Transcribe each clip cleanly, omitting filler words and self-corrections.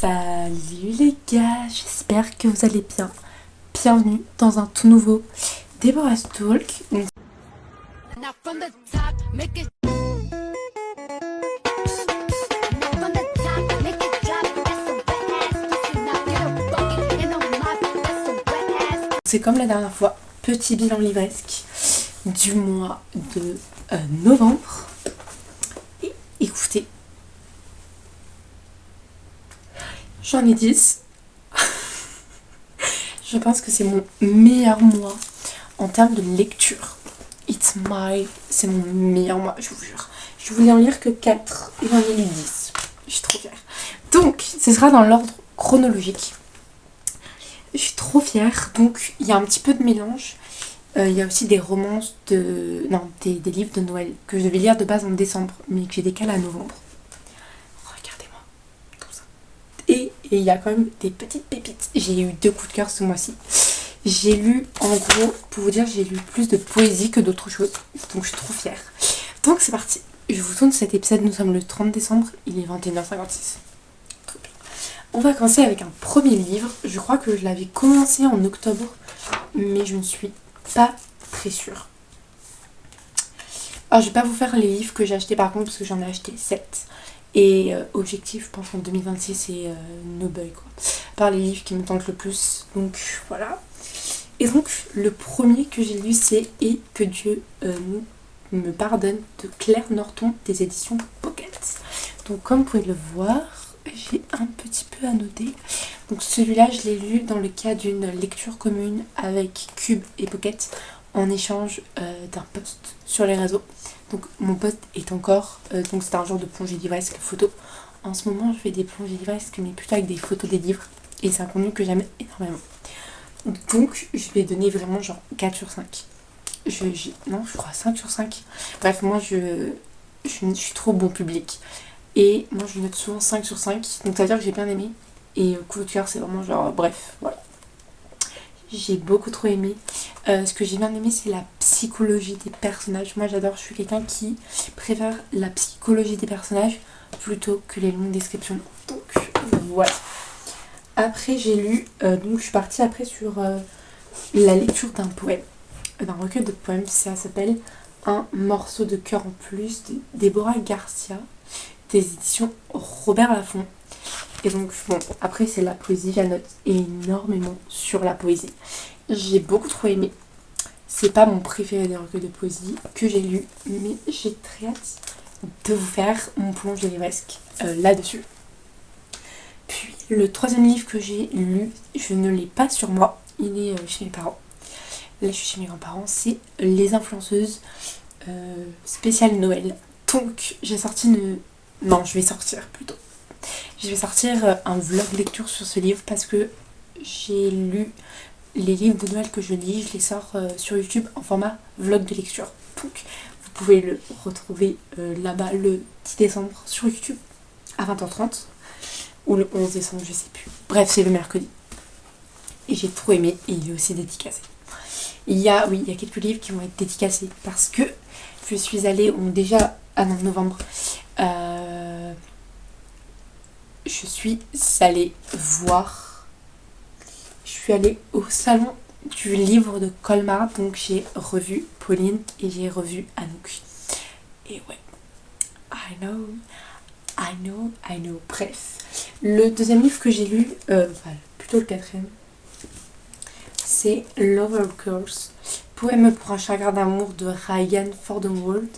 Salut les gars, j'espère que vous allez bien. Bienvenue dans un tout nouveau Deborah's Talk. C'est comme la dernière fois, petit bilan livresque du mois de novembre. Et écoutez, j'en ai 10. Je pense que c'est mon meilleur mois en termes de lecture. C'est mon meilleur mois, je vous jure. Je voulais en lire que 4 et j'en ai lu 10. Je suis trop fière. Donc, ce sera dans l'ordre chronologique. Je suis trop fière. Donc, il y a un petit peu de mélange. Il y a aussi des romances des livres de Noël que je devais lire de base en décembre, mais que j'ai décalé à novembre. Regardez-moi. Comme ça. Et il y a quand même des petites pépites. J'ai eu 2 coups de cœur ce mois-ci. J'ai lu, en gros, pour vous dire, j'ai lu plus de poésie que d'autres choses. Donc je suis trop fière. Donc c'est parti. Je vous tourne cet épisode, nous sommes le 30 décembre, il est 21h56. On va commencer avec un premier livre. Je crois que je l'avais commencé en octobre, mais je ne suis pas très sûre. Alors je vais pas vous faire les livres que j'ai achetés par contre, parce que j'en ai acheté 7. Et objectif, je pense en 2026, c'est No Boy quoi. Par les livres qui me tentent le plus. Donc voilà. Et donc le premier que j'ai lu c'est Et que Dieu me pardonne de Claire Norton des éditions Pocket. Donc comme vous pouvez le voir, j'ai un petit peu à noter. Donc celui-là je l'ai lu dans le cadre d'une lecture commune avec Cube et Pocket en échange d'un post sur les réseaux. Donc mon post est encore, donc c'est un genre de plongée livresque photo. En ce moment je fais des plongées livresques mais plutôt avec des photos des livres et c'est un contenu que j'aime énormément. Donc je vais donner vraiment genre 4 sur 5. Non je crois 5 sur 5. Bref moi je suis trop bon public. Et moi je note souvent 5 sur 5. Donc ça veut dire que j'ai bien aimé. Et coup de cœur c'est vraiment genre bref voilà. J'ai beaucoup trop aimé. Ce que j'ai bien aimé c'est la psychologie des personnages. Moi j'adore, je suis quelqu'un qui préfère la psychologie des personnages plutôt que les longues descriptions. Donc voilà. Après j'ai lu, donc je suis partie après sur la lecture d'un poème, d'un recueil de poèmes. Ça s'appelle Un morceau de cœur en plus de Déborah Garcia des éditions Robert Laffont. Et donc bon, après c'est la poésie, j'annote énormément sur la poésie. J'ai beaucoup trop aimé. C'est pas mon préféré des recueils de poésie que j'ai lu, mais j'ai très hâte de vous faire mon plonge livresque là-dessus. Puis le troisième livre que j'ai lu, je ne l'ai pas sur moi, il est chez mes parents. Là je suis chez mes grands-parents, c'est Les Influenceuses spécial Noël. Donc j'ai sorti Non, je vais sortir plutôt. Je vais sortir un vlog lecture sur ce livre parce que j'ai lu les livres de Noël que je lis, je les sors sur YouTube en format vlog de lecture. Donc vous pouvez le retrouver là-bas le 10 décembre sur YouTube à 20h30 ou le 11 décembre, je sais plus. Bref, c'est le mercredi. Et j'ai trop aimé et il est aussi dédicacé. Il y a quelques livres qui vont être dédicacés parce que je suis allée novembre. Je suis allée au salon du livre de Colmar, donc j'ai revu Pauline et j'ai revu Anouk. Et ouais, I know. Bref, le deuxième livre que j'ai lu, plutôt le quatrième, c'est Lover Girls, poème pour un chagrin d'amour de Ryan Fordham-Wald,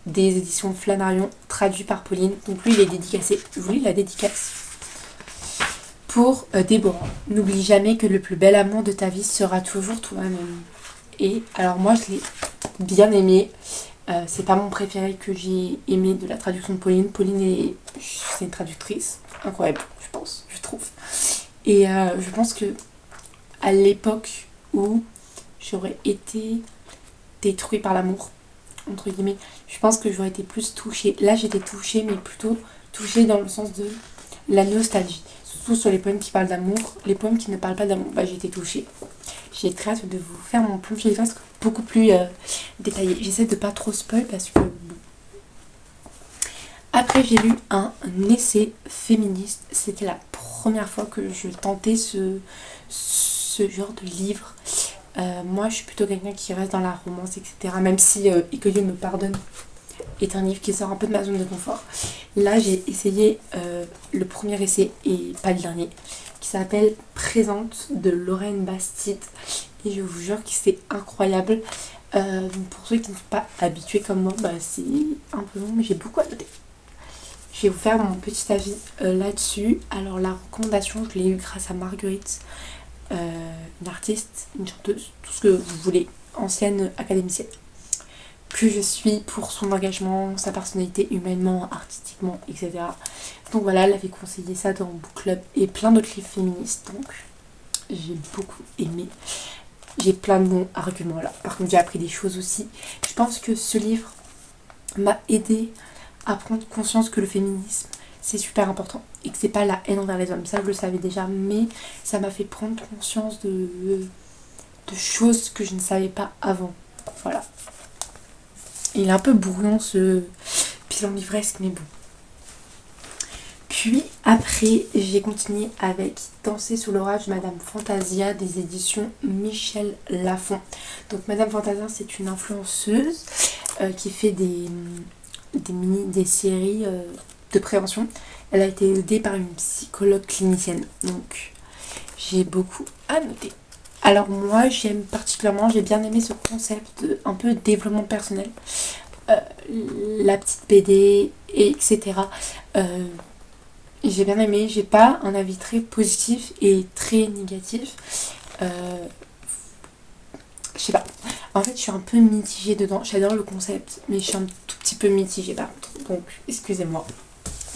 des éditions Flammarion, traduit par Pauline. Donc lui il est dédicacé, je vous lis la dédicace. Pour Déborah, n'oublie jamais que le plus bel amour de ta vie sera toujours toi-même. Et alors moi je l'ai bien aimé. C'est pas mon préféré que j'ai aimé de la traduction de Pauline. Pauline c'est une traductrice incroyable, je trouve. Et je pense que à l'époque où j'aurais été détruite par l'amour, entre guillemets, je pense que j'aurais été plus touchée. Là j'étais touchée, mais plutôt touchée dans le sens de la nostalgie. Surtout sur les poèmes qui parlent d'amour. Les poèmes qui ne parlent pas d'amour, j'ai été touchée. J'ai très hâte de vous faire mon plonge livresque beaucoup plus détaillé. J'essaie de pas trop spoil parce que... Après j'ai lu un essai féministe. C'était la première fois que je tentais ce genre de livre. Moi je suis plutôt quelqu'un qui reste dans la romance, etc. Même si Et que Dieu me pardonne est un livre qui sort un peu de ma zone de confort. Là j'ai essayé le premier essai et pas le dernier, qui s'appelle Présente de Lorraine Bastide. Et je vous jure que c'est incroyable. Pour ceux qui ne sont pas habitués comme moi, c'est un peu long, mais j'ai beaucoup à noter. Je vais vous faire mon petit avis là-dessus. Alors la recommandation, je l'ai eue grâce à Marguerite, une artiste, une chanteuse, tout ce que vous voulez, ancienne académicienne, que je suis pour son engagement, sa personnalité humainement, artistiquement, etc. Donc voilà, elle avait conseillé ça dans Book Club et plein d'autres livres féministes, donc j'ai beaucoup aimé. J'ai plein de bons arguments là. Par contre, j'ai appris des choses aussi. Je pense que ce livre m'a aidé à prendre conscience que le féminisme, c'est super important. Et que c'est pas la haine envers les hommes. Ça, je le savais déjà. Mais ça m'a fait prendre conscience de choses que je ne savais pas avant. Voilà. Il est un peu brouillon ce bilan livresque, mais bon. Puis après, j'ai continué avec Danser sous l'orage, Madame Fantasia des éditions Michel Lafon. Donc Madame Fantasia, c'est une influenceuse qui fait des séries de prévention. Elle a été aidée par une psychologue clinicienne. Donc j'ai beaucoup à noter. Alors moi, j'aime particulièrement, j'ai bien aimé ce concept de un peu développement personnel. La petite BD, etc. J'ai bien aimé, j'ai pas un avis très positif et très négatif. Je sais pas. En fait, je suis un peu mitigée dedans. J'adore le concept, mais je suis un tout petit peu mitigée par contre. Donc, excusez-moi.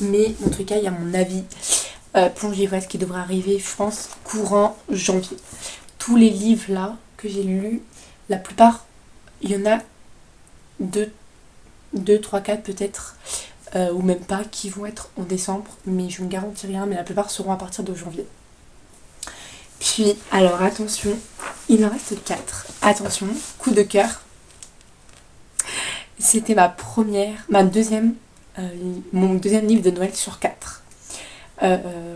Mais en tout cas, il y a mon avis plongée livresque qui devrait arriver, je pense, courant janvier. Tous les livres là que j'ai lus, la plupart, il y en a 2, 3, 4 peut-être. Ou même pas, qui vont être en décembre, mais je ne garantis rien, mais la plupart seront à partir de janvier. Puis, alors attention, il en reste 4. Attention, coup de cœur. C'était mon deuxième livre de Noël sur 4.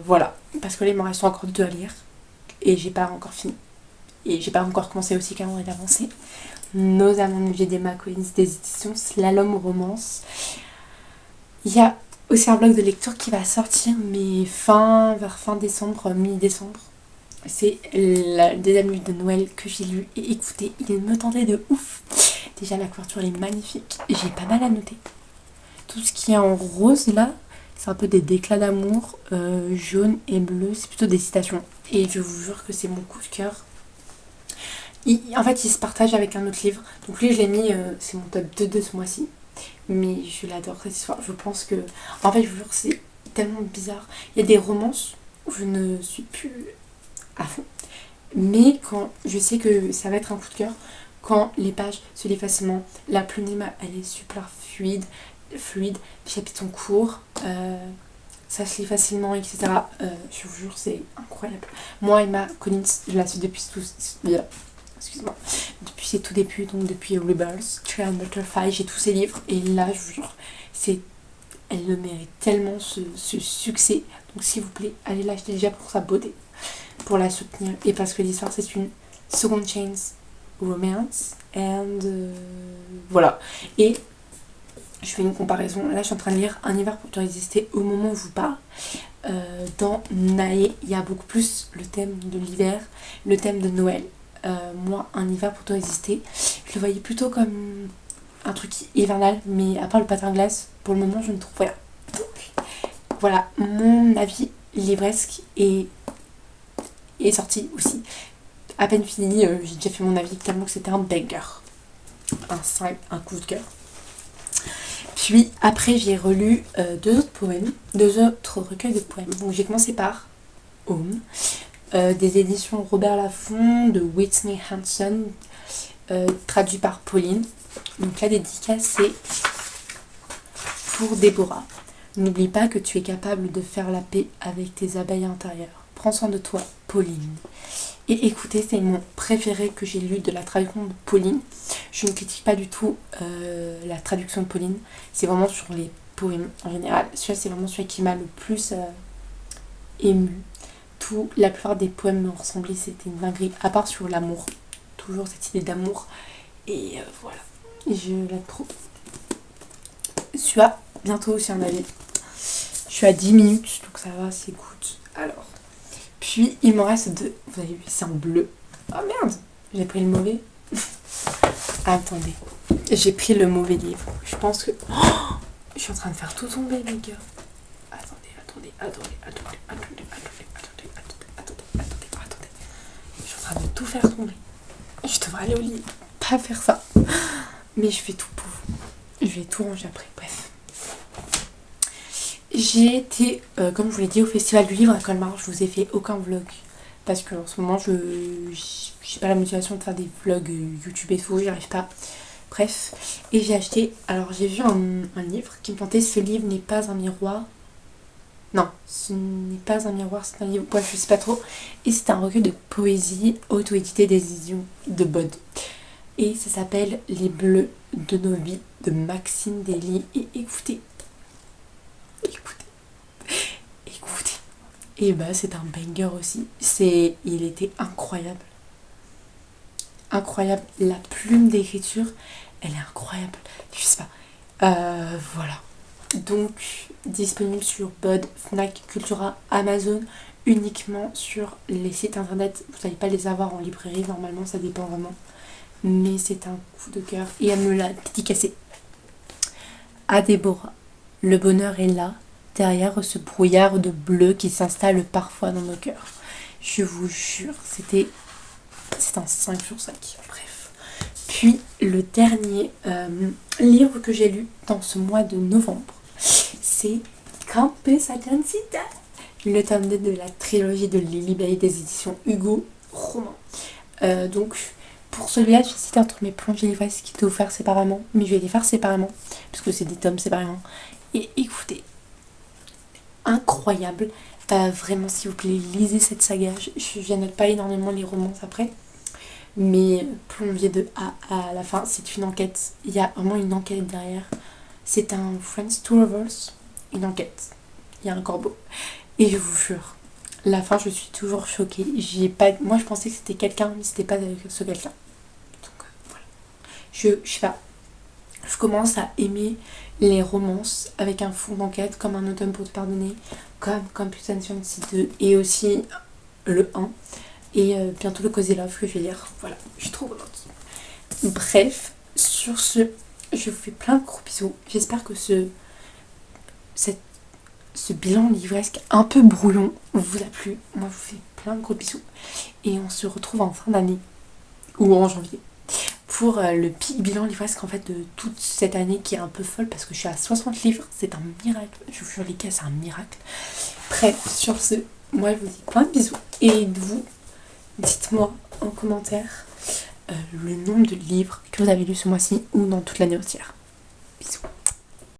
Voilà, parce que là il m'en reste encore 2 à lire, et j'ai pas encore fini. Et j'ai pas encore commencé aussi qu'un est avancé. Nos amants de d'Emma Collins des éditions Slalom Romance. Il y a aussi un blog de lecture qui va sortir, mais vers fin décembre, mi-décembre. C'est le deuxième livre de Noël que j'ai lu et écouté. Il me tentait de ouf. Déjà, la couverture elle est magnifique. J'ai pas mal à noter. Tout ce qui est en rose là, c'est un peu des déclats d'amour. Jaune et bleu, c'est plutôt des citations. Et je vous jure que c'est mon coup de cœur. En fait, il se partage avec un autre livre. Donc lui, je l'ai mis, c'est mon top 2 de ce mois-ci. Mais je l'adore cette histoire. Je pense que... En fait, je vous jure, c'est tellement bizarre. Il y a des romances où je ne suis plus à fond. Mais quand je sais que ça va être un coup de cœur, quand les pages se lisent facilement, la plume, elle est super fluide, les chapitres sont courts, ça se lit facilement, etc. Je vous jure, c'est incroyable. Moi, Emma Collins, je la suis depuis depuis ses tout débuts, donc depuis Rebels, Try and Butterfly, j'ai tous ses livres et là je vous jure, elle le mérite tellement ce succès. Donc s'il vous plaît, allez l'acheter déjà pour sa beauté, pour la soutenir et parce que l'histoire c'est une second chance romance and voilà. Et je fais une comparaison, là je suis en train de lire Un hiver pour te résister au moment où je vous parle. Dans Nae, il y a beaucoup plus le thème de l'hiver, le thème de Noël. Moi, Un hiver pour te résister, je le voyais plutôt comme un truc hivernal, mais à part le patin de glace, pour le moment, je ne trouve rien. Donc, voilà, mon avis livresque est sorti aussi. À peine fini, j'ai déjà fait mon avis, tellement que c'était un banger. Un 5, un coup de cœur. Puis après, j'ai relu 2 autres recueils de poèmes. Donc j'ai commencé par Home. Des éditions Robert Laffont de Whitney Hanson, traduit par Pauline. Donc la dédicace c'est pour Déborah. N'oublie pas que tu es capable de faire la paix avec tes abeilles intérieures. Prends soin de toi, Pauline. Et écoutez, c'est mon préféré que j'ai lu de la traduction de Pauline. Je ne critique pas du tout la traduction de Pauline. C'est vraiment sur les poèmes en général. Celui-là, c'est vraiment celui qui m'a le plus ému. la plupart des poèmes me ressemblaient, c'était une dinguerie, à part sur l'amour. Toujours cette idée d'amour. Et voilà, je l'aime trop. Celui-là, bientôt aussi un avis. Je suis à 10 minutes, donc ça va, c'est good. Alors, puis il m'en reste deux. Vous avez vu, c'est en bleu. Oh merde, j'ai pris le mauvais. Attendez, j'ai pris le mauvais livre. Je pense que... Oh, je suis en train de faire tout tomber, les gars. Attendez. Je suis en train de tout faire tomber. Je devrais aller au lit, pas faire ça. Mais je fais tout pour vous. Je vais tout ranger après, bref. J'ai été, comme je vous l'ai dit, au Festival du Livre à Colmar. Je vous ai fait aucun vlog. Parce que en ce moment, je n'ai pas la motivation de faire des vlogs YouTube et tout, j'y arrive pas. Bref, et j'ai acheté, alors j'ai vu un livre qui me tentait. Ce livre n'est pas un miroir. Non, ce n'est pas un miroir, c'est un livre, bref, je sais pas trop. Et c'est un recueil de poésie auto-édité des éditions de Bod. Et ça s'appelle Les Bleus de nos vies de Maxime Dely. Et écoutez. Et bah c'est un banger aussi. Il était incroyable. Incroyable. La plume d'écriture, elle est incroyable. Je sais pas. Voilà. Donc disponible sur Bod, Fnac, Cultura, Amazon, uniquement sur les sites internet. Vous n'allez pas les avoir en librairie, normalement ça dépend vraiment. Mais c'est un coup de cœur et elle me l'a dédicacé. À Déborah, le bonheur est là, derrière ce brouillard de bleu qui s'installe parfois dans nos cœurs. Je vous jure, c'est un 5 sur 5. Bref. Puis le dernier livre que j'ai lu dans ce mois de novembre, c'est Campus Atlantica, le tome 2 de la trilogie de Lily Bay des éditions Hugo Roman. Donc pour celui-là, j'ai hésité entre mes plongées livresques qui étaient offerts séparément, mais je vais les faire séparément, parce que c'est des tomes séparément. Et écoutez, incroyable. Vraiment, s'il vous plaît, lisez cette saga. Je note pas énormément les romances après, mais plongée de A à la fin, c'est une enquête. Il y a vraiment une enquête derrière. C'est un Friends to Lovers, une enquête. Il y a un corbeau. Et je vous jure, la fin, je suis toujours choquée. Moi, je pensais que c'était quelqu'un, mais c'était pas ce quelqu'un. Donc, voilà. Je sais pas. Je commence à aimer les romances avec un fond d'enquête, comme Un automne pour te pardonner, comme Campus Fantasy 2, et aussi le 1. Et bientôt le Cozy Love que je vais lire. Voilà, je suis trop contente. Bref, sur ce, je vous fais plein de gros bisous. J'espère que ce bilan livresque un peu brouillon vous a plu. Moi, je vous fais plein de gros bisous. Et on se retrouve en fin d'année, ou en janvier, pour le bilan livresque en fait de toute cette année qui est un peu folle parce que je suis à 60 livres. C'est un miracle. Je vous jure les gars, c'est un miracle. Bref, sur ce, moi je vous dis plein de bisous. Et vous, dites-moi en commentaire le nombre de livres que vous avez lus ce mois-ci ou dans toute l'année entière. Bisous.